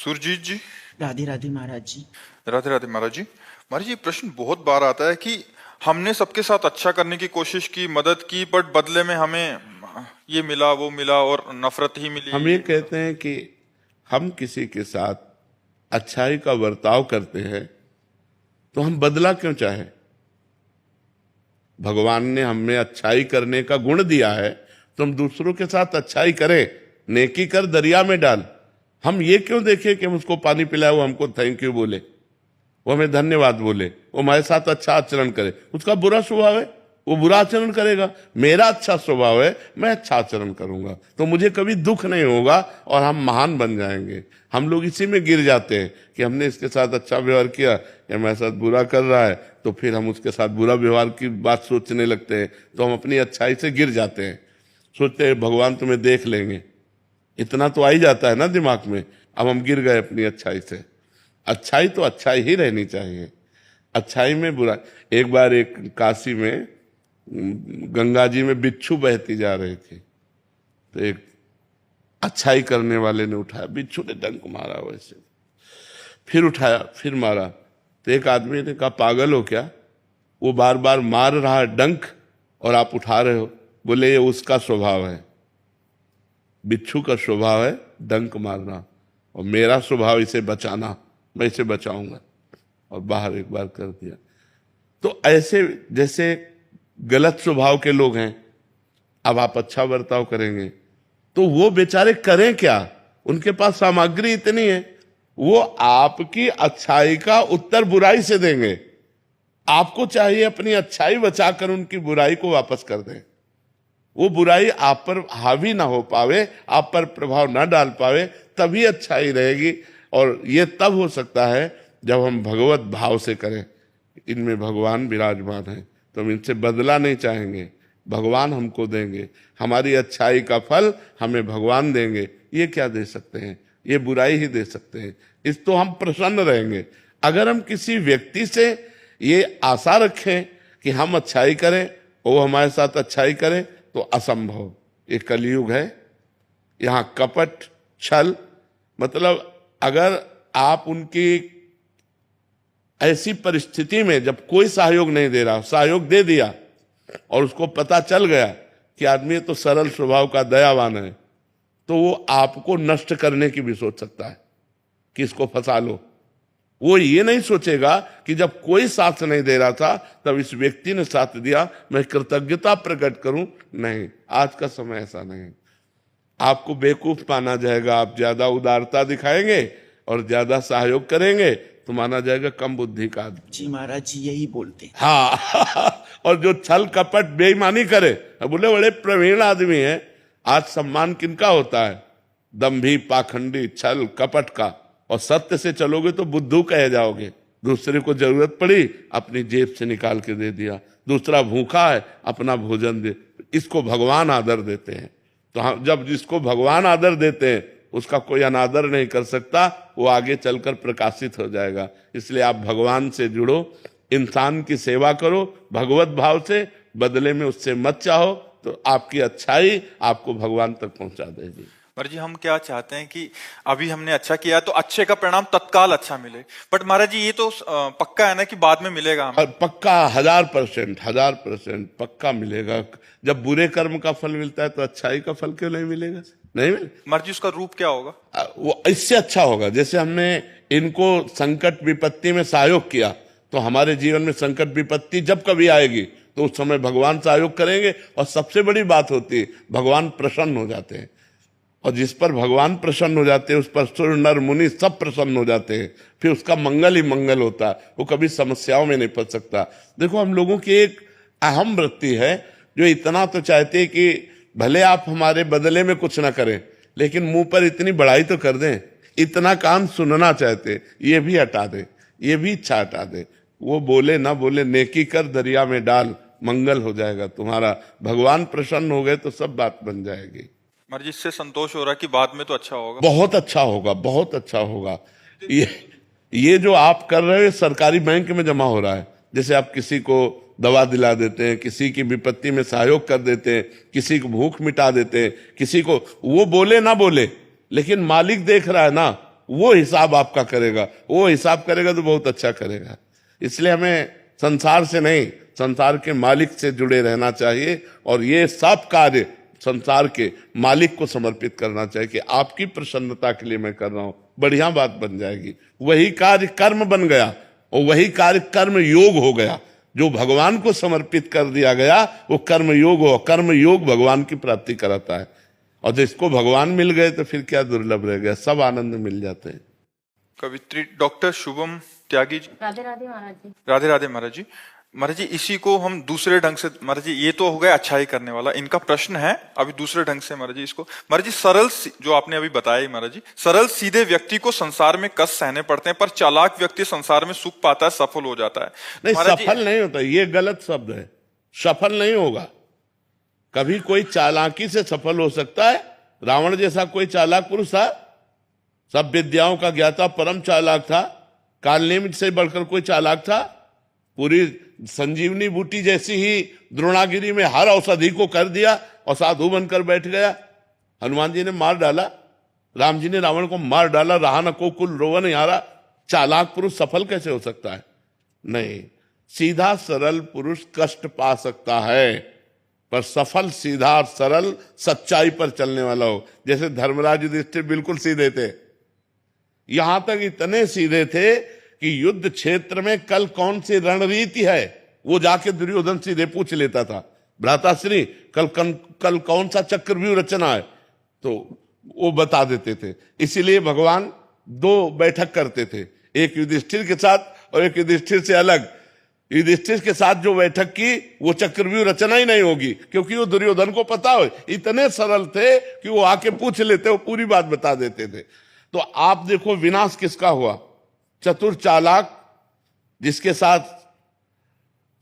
सुरजीत जी। राधे राधे महाराज जी। राधे राधे महाराज जी। महाराज जी, प्रश्न बहुत बार आता है कि हमने सबके साथ अच्छा करने की कोशिश की, मदद की, बट बदले में हमें ये मिला वो मिला और नफरत ही मिली। हम ये कहते हैं कि हम किसी के साथ अच्छाई का बर्ताव करते हैं तो हम बदला क्यों चाहें? भगवान ने हमें अच्छाई करने का गुण दिया है तो हम दूसरों के साथ अच्छाई करें। नेकी कर दरिया में डाल। हम ये क्यों देखें कि हम उसको पानी पिलाए, वो हमको थैंक यू बोले, वो हमें धन्यवाद बोले, वो हमारे साथ अच्छा आचरण करे। उसका बुरा स्वभाव है, वो बुरा आचरण करेगा। मेरा अच्छा स्वभाव है, मैं अच्छा आचरण करूंगा तो मुझे कभी दुख नहीं होगा और हम महान बन जाएंगे। हम लोग इसी में गिर जाते हैं कि हमने इसके साथ अच्छा व्यवहार किया, या हमारे साथ बुरा कर रहा है तो फिर हम उसके साथ बुरा व्यवहार की बात सोचने लगते हैं, तो हम अपनी अच्छाई से गिर जाते हैं। सोचते हैं भगवान तुम्हें देख लेंगे, इतना तो आ ही जाता है ना दिमाग में। अब हम गिर गए अपनी अच्छाई से। अच्छाई तो अच्छाई ही रहनी चाहिए, अच्छाई में बुरा। एक बार एक काशी में गंगा जी में बिच्छू बहती जा रही थी तो एक अच्छाई करने वाले ने उठाया, बिच्छू ने डंक मारा वैसे, फिर उठाया, फिर मारा। तो एक आदमी ने कहा पागल हो क्या, वो बार बार मार रहा है डंक और आप उठा रहे हो। बोले ये उसका स्वभाव है, बिच्छू का स्वभाव है डंक मारना, और मेरा स्वभाव इसे बचाना, मैं इसे बचाऊंगा। और बाहर एक बार कर दिया। तो ऐसे जैसे गलत स्वभाव के लोग हैं, अब आप अच्छा बर्ताव करेंगे तो वो बेचारे करें क्या? उनके पास सामग्री इतनी है, वो आपकी अच्छाई का उत्तर बुराई से देंगे। आपको चाहिए अपनी अच्छाई बचाकर उनकी बुराई को वापस कर दें। वो बुराई आप पर हावी ना हो पावे, आप पर प्रभाव ना डाल पावे, तभी अच्छाई रहेगी। और ये तब हो सकता है जब हम भगवत भाव से करें। इनमें भगवान विराजमान है तो हम इनसे बदला नहीं चाहेंगे, भगवान हमको देंगे। हमारी अच्छाई का फल हमें भगवान देंगे। ये क्या दे सकते हैं? ये बुराई ही दे सकते हैं। इस तो हम प्रसन्न रहेंगे। अगर हम किसी व्यक्ति से ये आशा रखें कि हम अच्छाई करें, वो हमारे साथ अच्छाई करे, तो असंभव। ये कलयुग है, यहाँ कपट छल, मतलब अगर आप उनकी ऐसी परिस्थिति में जब कोई सहयोग नहीं दे रहा, सहयोग दे दिया और उसको पता चल गया कि आदमी तो सरल स्वभाव का दयावान है, तो वो आपको नष्ट करने की भी सोच सकता है कि इसको फंसा लो। वो ये नहीं सोचेगा कि जब कोई साथ नहीं दे रहा था तब इस व्यक्ति ने साथ दिया, मैं कृतज्ञता प्रकट करूं। नहीं, आज का समय ऐसा नहीं। आपको बेवकूफ माना जाएगा। आप ज्यादा उदारता दिखाएंगे और ज्यादा सहयोग करेंगे तो माना जाएगा कम बुद्धि का आदमी। जी महाराज जी यही बोलते हैं। हाँ और जो छल कपट बेईमानी करे, बोले बड़े प्रवीण आदमी है। आज सम्मान किनका होता है? दंभी, पाखंडी, छल कपट का। और सत्य से चलोगे तो बुद्धू कहे जाओगे। दूसरे को जरूरत पड़ी, अपनी जेब से निकाल के दे दिया। दूसरा भूखा है, अपना भोजन दे। इसको भगवान आदर देते हैं। तो हम जब जिसको भगवान आदर देते हैं उसका कोई अनादर नहीं कर सकता, वो आगे चलकर प्रकाशित हो जाएगा। इसलिए आप भगवान से जुड़ो, इंसान की सेवा करो भगवत भाव से, बदले में उससे मत चाहो, तो आपकी अच्छाई आपको भगवान तक पहुंचा देगी। महाराज जी, हम क्या चाहते हैं कि अभी हमने अच्छा किया तो अच्छे का परिणाम तत्काल अच्छा मिले, बट महाराज जी ये तो पक्का है ना कि बाद में मिलेगा हमें? पक्का 1000% पक्का मिलेगा। जब बुरे कर्म का फल मिलता है तो अच्छाई का फल क्यों नहीं मिलेगा? नहीं मिले। महाराज जी, उसका रूप क्या होगा? वो इससे अच्छा होगा। जैसे हमने इनको संकट विपत्ति में सहयोग किया, तो हमारे जीवन में संकट विपत्ति जब कभी आएगी तो उस समय भगवान सहयोग करेंगे। और सबसे बड़ी बात होती है, भगवान प्रसन्न हो जाते हैं। और जिस पर भगवान प्रसन्न हो जाते हैं उस पर सुर नर मुनि सब प्रसन्न हो जाते हैं। फिर उसका मंगल ही मंगल होता है, वो कभी समस्याओं में नहीं फंस सकता। देखो, हम लोगों की एक अहम वृत्ति है जो इतना तो चाहते हैं कि भले आप हमारे बदले में कुछ ना करें, लेकिन मुंह पर इतनी बड़ाई तो कर दें। इतना काम सुनना चाहते, ये भी हटा दे, ये भी इच्छा हटा दे। वो बोले ना बोले, नेकी कर दरिया में डाल, मंगल हो जाएगा तुम्हारा। भगवान प्रसन्न हो गए तो सब बात बन जाएगी। महाराज जी, इससे संतोष हो रहा है कि बाद में तो अच्छा होगा? बहुत अच्छा होगा, बहुत अच्छा होगा। ये जो आप कर रहे हो सरकारी बैंक में जमा हो रहा है। जैसे आप किसी को दवा दिला देते हैं, किसी की विपत्ति में सहयोग कर देते हैं, किसी को भूख मिटा देते हैं, किसी को, वो बोले ना बोले लेकिन मालिक देख रहा है ना, वो हिसाब आपका करेगा, वो हिसाब करेगा तो बहुत अच्छा करेगा। इसलिए हमें संसार से नहीं, संसार के मालिक से जुड़े रहना चाहिए और ये सब कार्य संसार के मालिक को समर्पित करना चाहिए कि आपकी प्रसन्नता के लिए मैं कर रहा हूं, बढ़िया बात बन जाएगी। वही कार्य कर्म बन गया और वही कार्य कर्म योग हो गया। जो भगवान को समर्पित कर दिया गया वो कर्म योग हो, कर्म योग भगवान की प्राप्ति कराता है। और जिसको भगवान मिल गए तो फिर क्या दुर्लभ रह गया, सब आनंद मिल जाते हैं। कवित्री डॉक्टर शुभम त्यागी जी। राधे राधे महाराज जी। राधे राधे महाराज जी। महाराज जी, इसी को हम दूसरे ढंग से, महाराज जी ये तो हो गया अच्छाई करने वाला, इनका प्रश्न है अभी दूसरे ढंग से महाराज जी इसको। महाराज जी सरल जो आपने अभी बताया महाराज जी, सरल सीधे व्यक्ति को संसार में कष्ट सहने पड़ते हैं पर चालाक व्यक्ति संसार में सुख पाता है, सफल हो जाता है। नहीं, महाराज सफल नहीं होता, ये गलत शब्द है। सफल नहीं होगा। कभी कोई चालाकी से सफल हो सकता है। रावण जैसा कोई चालाक पुरुष था, सब विद्याओं का ज्ञाता, परम चालाक था। कालनेमित से बढ़कर कोई चालाक था? पूरी संजीवनी बूटी जैसी ही द्रोणागिरी में हर औषधि को कर दिया और साधु बनकर बैठ गया। हनुमान जी ने मार डाला, राम जी ने रावण को मार डाला, रहा न को कुल रोवन यारा। चालाक पुरुष सफल कैसे हो सकता है? नहीं, सीधा सरल पुरुष कष्ट पा सकता है, पर सफल सीधा और सरल सच्चाई पर चलने वाला हो। जैसे धर्मराज युधिष्ठिर बिल्कुल सीधे थे, यहां तक इतने सीधे थे कि युद्ध क्षेत्र में कल कौन सी रणनीति है वो जाके दुर्योधन सीधे पूछ लेता था। भ्राताश्री कल कौन सा चक्रव्यूह रचना है, तो वो बता देते थे। इसीलिए भगवान दो बैठक करते थे, एक युधिष्ठिर के साथ और एक युधिष्ठिर से अलग। युधिष्ठिर के साथ जो बैठक की वो चक्रव्यूह रचना ही नहीं होगी, क्योंकि वो दुर्योधन को पता हो। इतने सरल थे कि वो आके पूछ लेते, वो पूरी बात बता देते थे। तो आप देखो विनाश किसका हुआ? चतुर चालाक, जिसके साथ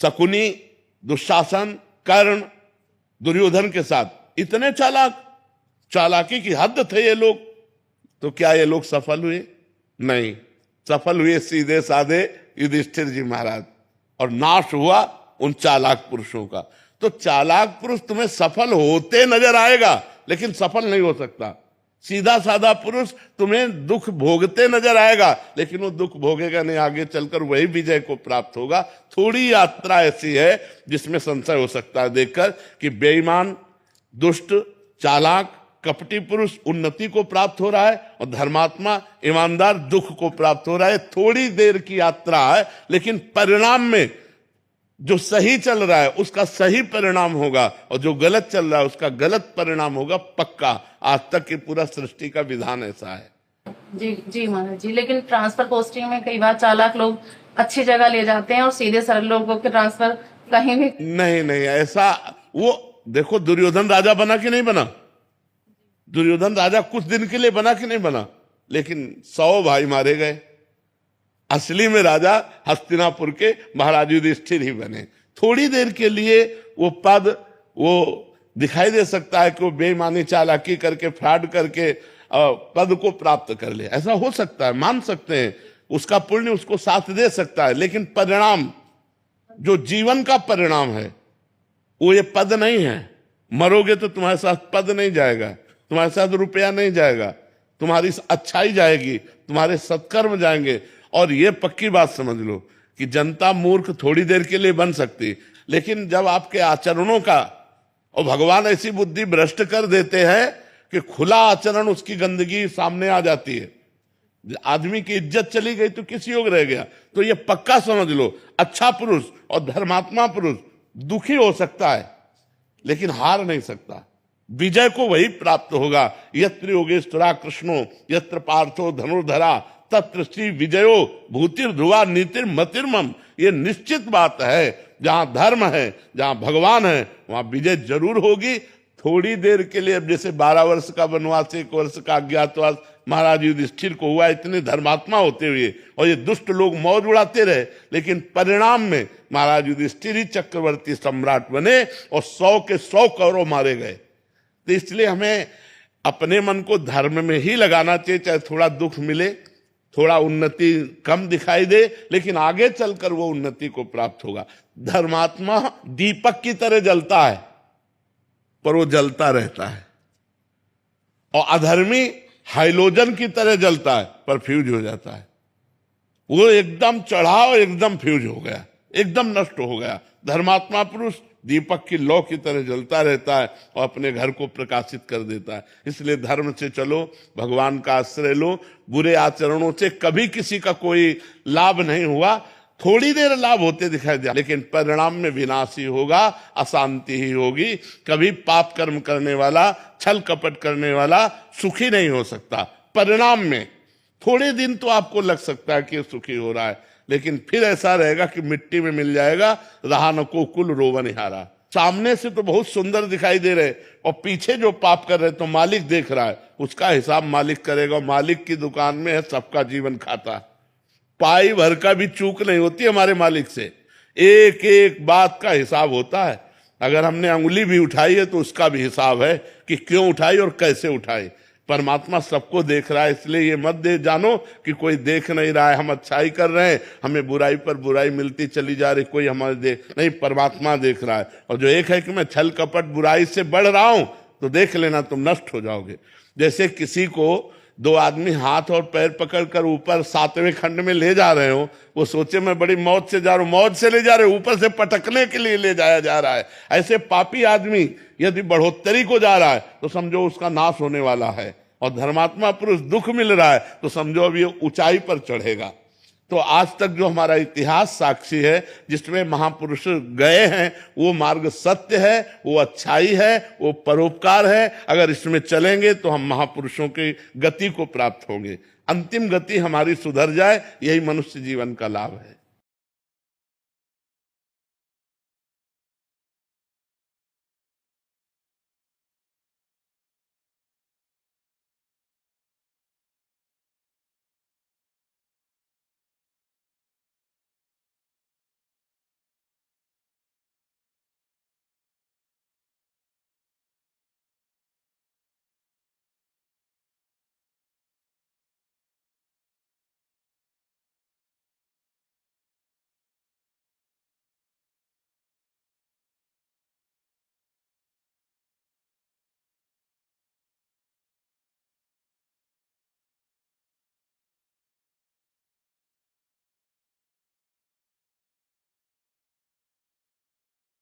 शकुनी, दुशासन, कर्ण, दुर्योधन के साथ इतने चालाक, चालाकी की हद थे ये लोग। तो क्या ये लोग सफल हुए? नहीं, सफल हुए सीधे साधे युधिष्ठिर जी महाराज, और नाश हुआ उन चालाक पुरुषों का। तो चालाक पुरुष तुम्हें सफल होते नजर आएगा लेकिन सफल नहीं हो सकता। सीधा साधा पुरुष तुम्हें दुख भोगते नजर आएगा लेकिन वो दुख भोगेगा नहीं, आगे चलकर वही विजय को प्राप्त होगा। थोड़ी यात्रा ऐसी है जिसमें संशय हो सकता है देखकर कि बेईमान, दुष्ट, चालाक, कपटी पुरुष उन्नति को प्राप्त हो रहा है और धर्मात्मा, ईमानदार दुख को प्राप्त हो रहा है। थोड़ी देर की यात्रा है लेकिन परिणाम में जो सही चल रहा है उसका सही परिणाम होगा और जो गलत चल रहा है उसका गलत परिणाम होगा, पक्का। आज तक की पूरा सृष्टि का विधान ऐसा है। जी जी महाराज जी, लेकिन ट्रांसफर पोस्टिंग में कई बार चालाक लोग अच्छी जगह ले जाते हैं और सीधे सरल लोगों के ट्रांसफर कहीं भी नहीं ऐसा। वो देखो दुर्योधन राजा बना कि नहीं बना? दुर्योधन राजा कुछ दिन के लिए बना कि नहीं बना? लेकिन 100 भाई मारे गए। असली में राजा हस्तिनापुर के महाराज युधिष्ठिर ही बने। थोड़ी देर के लिए वो पद, वो दिखाई दे सकता है कि वो बेईमानी, चालाकी करके, फ्रॉड करके पद को प्राप्त कर ले, ऐसा हो सकता है, मान सकते हैं। उसका पुण्य उसको साथ दे सकता है, लेकिन परिणाम, जो जीवन का परिणाम है वो ये पद नहीं है। मरोगे तो तुम्हारे साथ पद नहीं जाएगा, तुम्हारे साथ रुपया नहीं जाएगा, तुम्हारी अच्छाई जाएगी, तुम्हारे सत्कर्म जाएंगे। और ये पक्की बात समझ लो कि जनता मूर्ख थोड़ी देर के लिए बन सकती, लेकिन जब आपके आचरणों का, और भगवान ऐसी बुद्धि भ्रष्ट कर देते हैं कि खुला आचरण, उसकी गंदगी सामने आ जाती है। आदमी की इज्जत चली गई तो किस योग रह गया? तो ये पक्का समझ लो, अच्छा पुरुष और धर्मात्मा पुरुष दुखी हो सकता है लेकिन हार नहीं सकता। विजय को वही प्राप्त होगा। यत्र योगेश्वरा कृष्णो यत्र पार्थो धनुर्धरा तत्र श्री विजयो भूतिर ध्रुवा नीतिर मतिर्मम। ये निश्चित बात है, जहां धर्म है, जहां भगवान है, वहां विजय जरूर होगी। थोड़ी देर के लिए, अब जैसे 12 वर्ष का वनवास, 1 वर्ष का अज्ञातवास महाराज युधिष्ठिर को हुआ, इतने धर्मात्मा होते हुए, और ये दुष्ट लोग मौज उड़ाते रहे, लेकिन परिणाम में महाराज युधिष्ठिर ही चक्रवर्ती सम्राट बने और 100 के 100 कौरव मारे गए। तो इसलिए हमें अपने मन को धर्म में ही लगाना चाहिए, चाहे थोड़ा दुख मिले, थोड़ा उन्नति कम दिखाई दे, लेकिन आगे चलकर वो उन्नति को प्राप्त होगा। धर्मात्मा दीपक की तरह जलता है पर वो जलता रहता है, और अधर्मी हाइलोजन की तरह जलता है पर फ्यूज हो जाता है। वो एकदम चढ़ा और एकदम फ्यूज हो गया, एकदम नष्ट हो गया। धर्मात्मा पुरुष दीपक की लौ की तरह जलता रहता है और अपने घर को प्रकाशित कर देता है। इसलिए धर्म से चलो, भगवान का आश्रय लो। बुरे आचरणों से कभी किसी का कोई लाभ नहीं हुआ, थोड़ी देर लाभ होते दिखाई दिया, लेकिन परिणाम में विनाश ही होगा, अशांति ही होगी। कभी पाप कर्म करने वाला, छल कपट करने वाला सुखी नहीं हो सकता। परिणाम में थोड़े दिन तो आपको लग सकता है कि सुखी हो रहा है, लेकिन फिर ऐसा रहेगा कि मिट्टी में मिल जाएगा, रहा न को कुल रोवनिहारा। सामने से तो बहुत सुंदर दिखाई दे रहे और पीछे जो पाप कर रहे तो मालिक देख रहा है, उसका हिसाब मालिक करेगा। मालिक की दुकान में है सबका जीवन खाता, पाई भर का भी चूक नहीं होती हमारे मालिक से। एक एक बात का हिसाब होता है। अगर हमने अंगुली भी उठाई है तो उसका भी हिसाब है कि क्यों उठाई और कैसे उठाई। परमात्मा सबको देख रहा है, इसलिए ये मत दे जानो कि कोई देख नहीं रहा है, हम अच्छाई कर रहे हैं, हमें बुराई पर बुराई मिलती चली जा रही, कोई हमारे देख नहीं, परमात्मा देख रहा है। और जो एक है कि मैं छल कपट बुराई से बढ़ रहा हूं तो देख लेना तुम नष्ट हो जाओगे। जैसे किसी को दो आदमी हाथ और पैर पकड़कर ऊपर 7वें खंड में ले जा रहे हो, वो सोचे मैं बड़ी मौज से जा रहा हूं, मौज से ले जा रहे हो, ऊपर से पटकने के लिए ले जाया जा रहा है। ऐसे पापी आदमी यदि बढ़ोतरी को जा रहा है तो समझो उसका नाश होने वाला है, और धर्मात्मा पुरुष दुख मिल रहा है तो समझो अब ये ऊंचाई पर चढ़ेगा। तो आज तक जो हमारा इतिहास साक्षी है, जिसमें महापुरुष गए हैं, वो मार्ग सत्य है, वो अच्छाई है, वो परोपकार है। अगर इसमें चलेंगे तो हम महापुरुषों की गति को प्राप्त होंगे। अंतिम गति हमारी सुधर जाए, यही मनुष्य जीवन का लाभ है।